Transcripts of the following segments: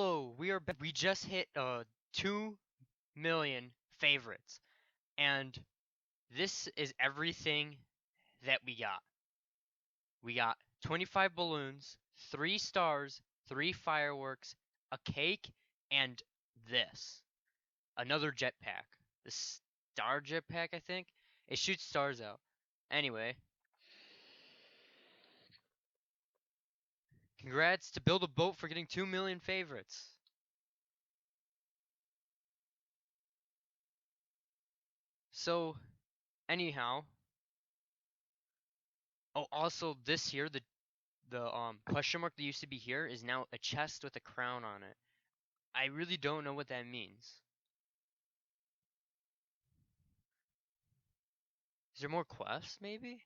Hello, we are back. We just hit 2 million favorites, and this is everything that we got. We got 25 balloons, 3 stars, 3 fireworks, a cake, and this. Another jetpack. The star jetpack, I think. It shoots stars out. Anyway, congrats to Build a Boat for getting 2 million favorites. So, anyhow, oh, also this here, the question mark that used to be here is now a chest with a crown on it. I really don't know what that means. Is there more quests, maybe?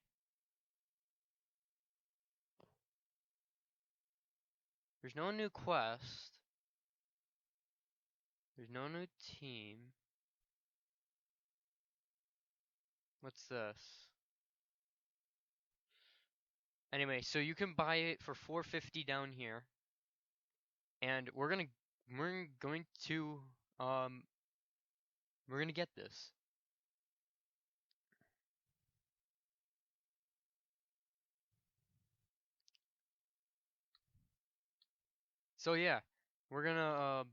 There's no new quest. There's no new team. What's this? Anyway, so you can buy it for 450 down here. And we're going to um we're going to get this. So yeah, we're going to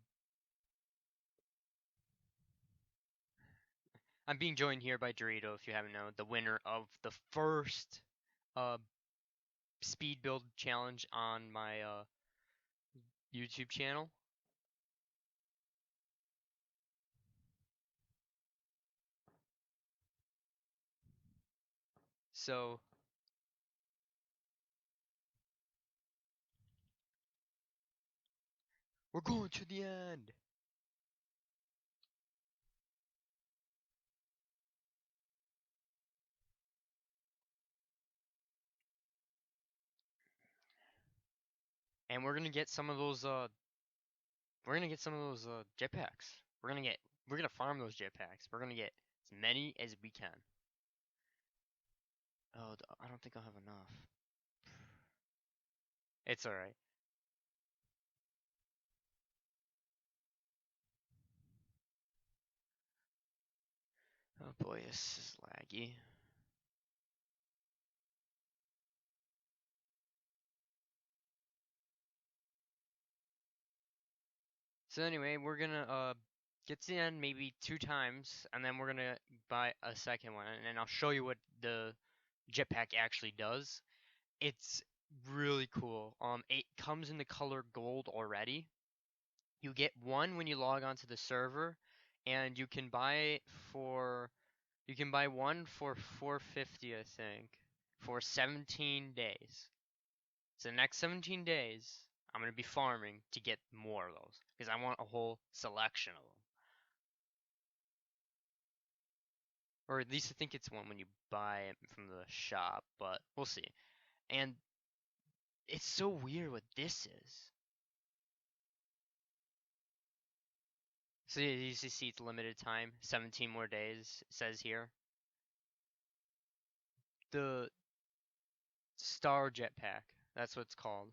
I'm being joined here by Dorito, if you haven't known, the winner of the first uh speed build challenge on my YouTube channel. So we're going to the end. And we're gonna get some of those jetpacks. We're gonna farm those jetpacks. We're gonna get as many as we can. Oh, I don't think I'll have enough. It's alright. Oh boy, this is laggy. So anyway, we're gonna get to the end maybe 2 times, and then we're gonna buy a second one, and I'll show you what the jetpack actually does. It's really cool. It comes in the color gold already. You get one when you log onto the server, and you can buy one for 450, I think, for 17 days. So the next 17 days, I'm gonna be farming to get more of those because I want a whole selection of them. Or at least I think it's one when you buy it from the shop, but we'll see. And it's so weird what this is. So yeah, you see it's limited time, 17 more days, it says here. The Star Jetpack, that's what it's called.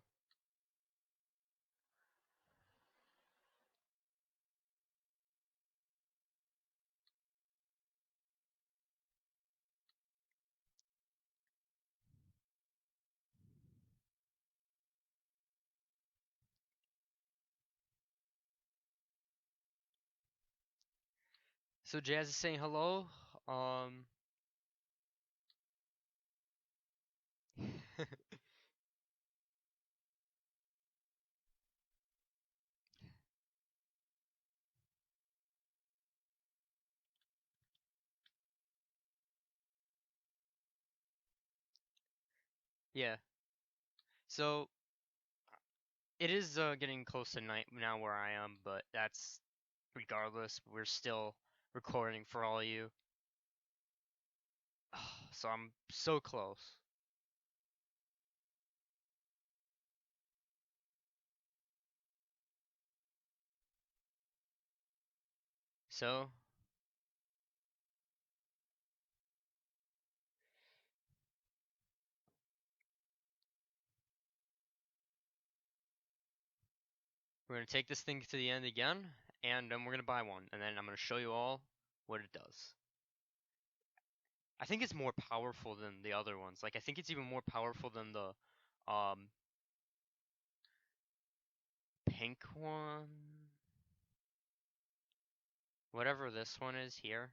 So Jazz is saying hello. Yeah. So it is getting close to night now where I am, but that's regardless. We're still recording for all you. So I'm so close. So We're gonna take this thing to the end again, and then we're gonna buy one, and then I'm gonna show you all what it does. I think it's more powerful than the other ones. Like I think it's even more powerful than the pink one. Whatever this one is here.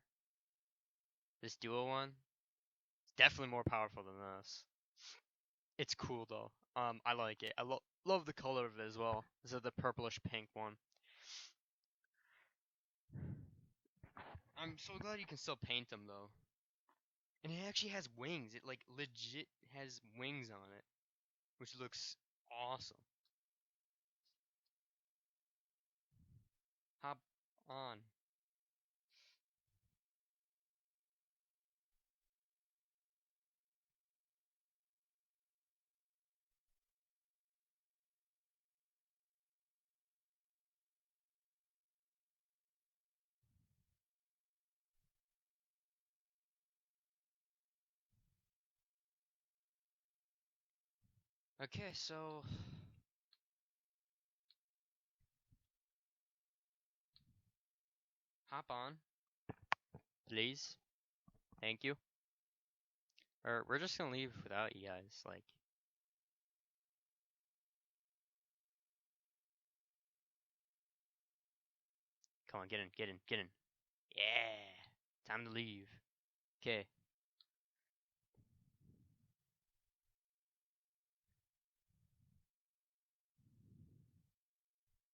This duo one. It's definitely more powerful than this. It's cool though. I like it. I love the color of it as well. This is the purplish pink one. I'm so glad you can still paint them though. And it actually has wings. It like legit has wings on it, which looks awesome. Hop on. Okay, so hop on, please. Thank you. Or we're just gonna leave without you guys. Like, come on, get in, get in, get in. Yeah, time to leave. Okay.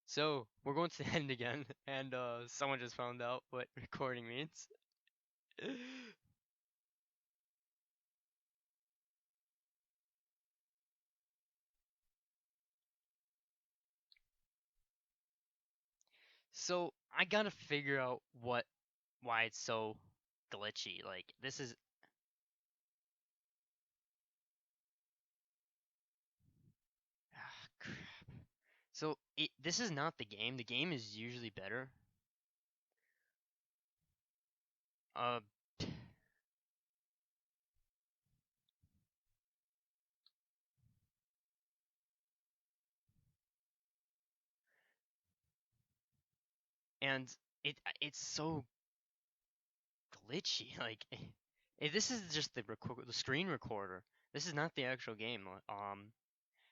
So we're going to the end again, and someone just found out what recording means. So I gotta figure out why it's so glitchy. Like this is crap. So this is not the game. The game is usually better. Uh, and it's so glitchy. Like this is just the screen recorder. This is not the actual game.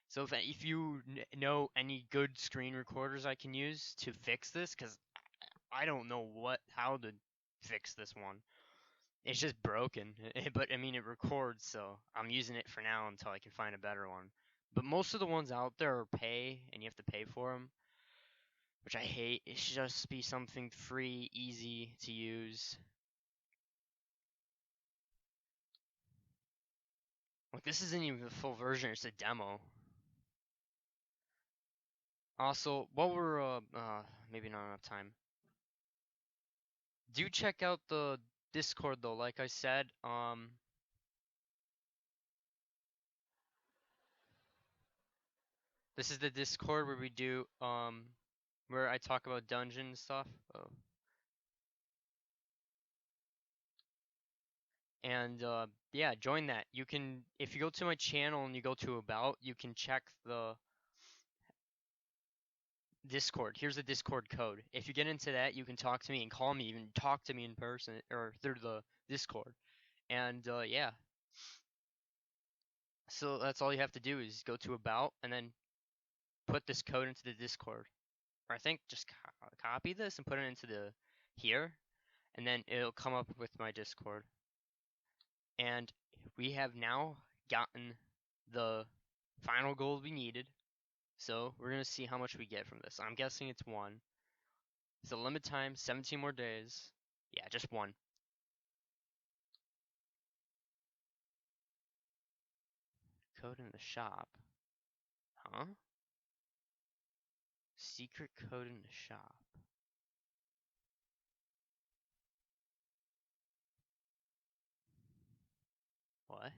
So if you know any good screen recorders I can use to fix this, because I don't know how to fix this one. It's just broken. But I mean it records, so I'm using it for now until I can find a better one. But most of the ones out there are pay, and you have to pay for them, which I hate. It should just be something free, easy to use. Like this isn't even the full version; it's a demo. Also, while we're maybe not enough time. Do check out the Discord though, like I said. This is the Discord where we do where I talk about dungeon stuff. Oh. And yeah, join that. You can, if you go to my channel and you go to about, you can check the Discord. Here's the Discord code. If you get into that, you can talk to me and call me, even talk to me in person or through the Discord. And yeah. So that's all you have to do is go to about and then put this code into the Discord. Or I think just copy this and put it into the here, and then it'll come up with my Discord. And we have now gotten the final gold we needed. So we're gonna see how much we get from this. I'm guessing it's 1. It's a limit time, 17 more days. Yeah, just 1. Code in the shop. Huh? Secret code in the shop. What?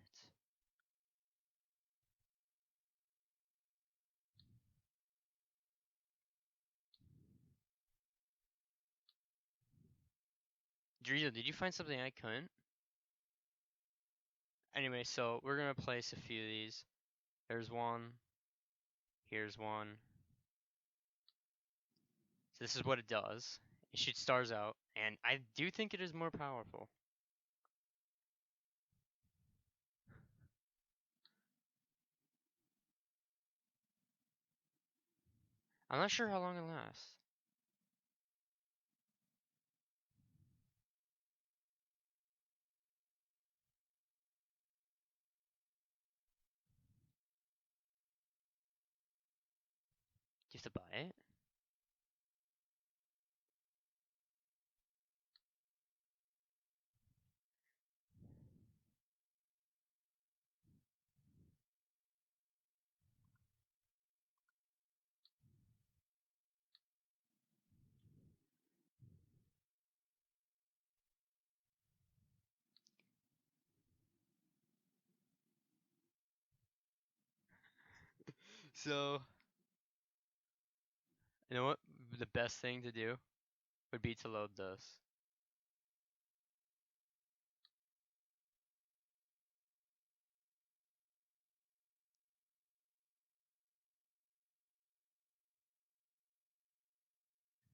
Dorito, did you find something I couldn't? Anyway, so we're gonna place a few of these. There's one. Here's one. So this is what it does. It shoots stars out, and I do think it is more powerful. I'm not sure how long it lasts. Do you have to buy it? So, you know what? The best thing to do would be to load this.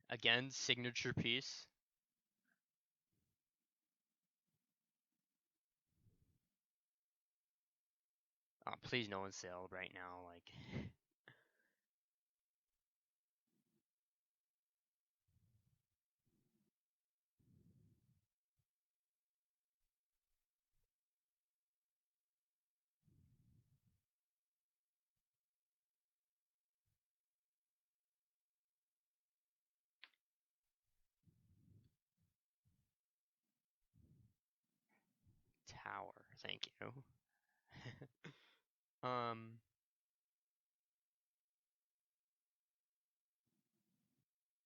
Again, signature piece. Oh, please no one sell right now, like. Tower, thank you.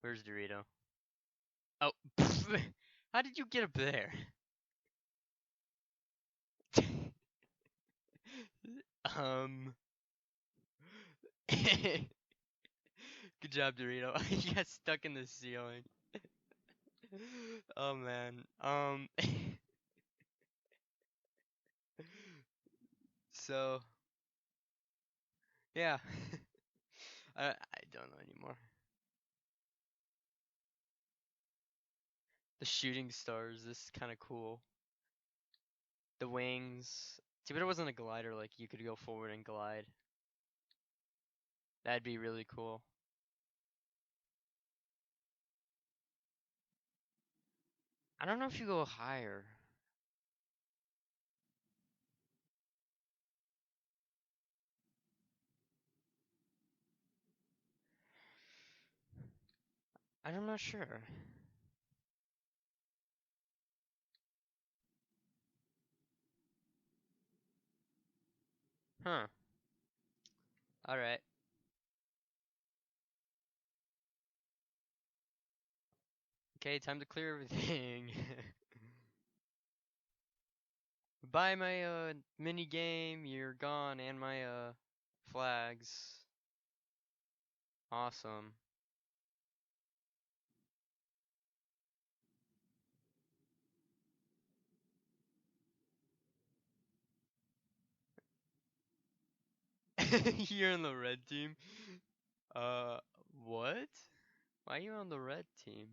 Where's Dorito? Oh, how did you get up there? um, good job, Dorito. You got stuck in the ceiling. Oh man. So yeah, I don't know anymore. The shooting stars. This is kind of cool. The wings. Too bad it wasn't a glider. Like you could go forward and glide. That'd be really cool. I don't know if you go higher. I'm not sure. Huh. Alright. Okay, time to clear everything. Buy my mini game, you're gone, and my flags. Awesome. You're on the red team? Uh, what? Why are you on the red team?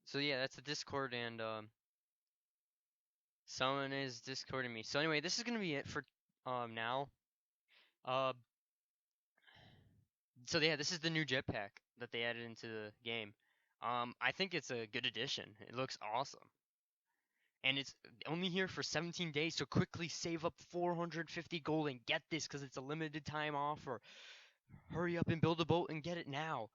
So yeah, that's the Discord, and someone is Discording me. So anyway, this is gonna be it for now. Uh, so yeah, this is the new jetpack that they added into the game. I think it's a good addition. It looks awesome. And it's only here for 17 days, so quickly save up 450 gold and get this because it's a limited time offer. Hurry up and build a boat and get it now.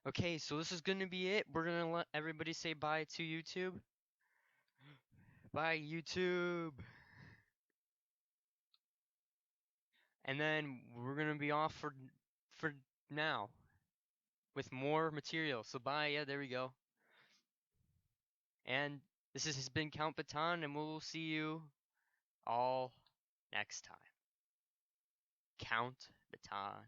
Okay, so this is gonna be it. We're gonna let everybody say bye to YouTube. Bye, YouTube. And then we're gonna be off for now with more material. So bye. Yeah, there we go. And this has been Count Baton, and we'll see you all next time. Count Baton.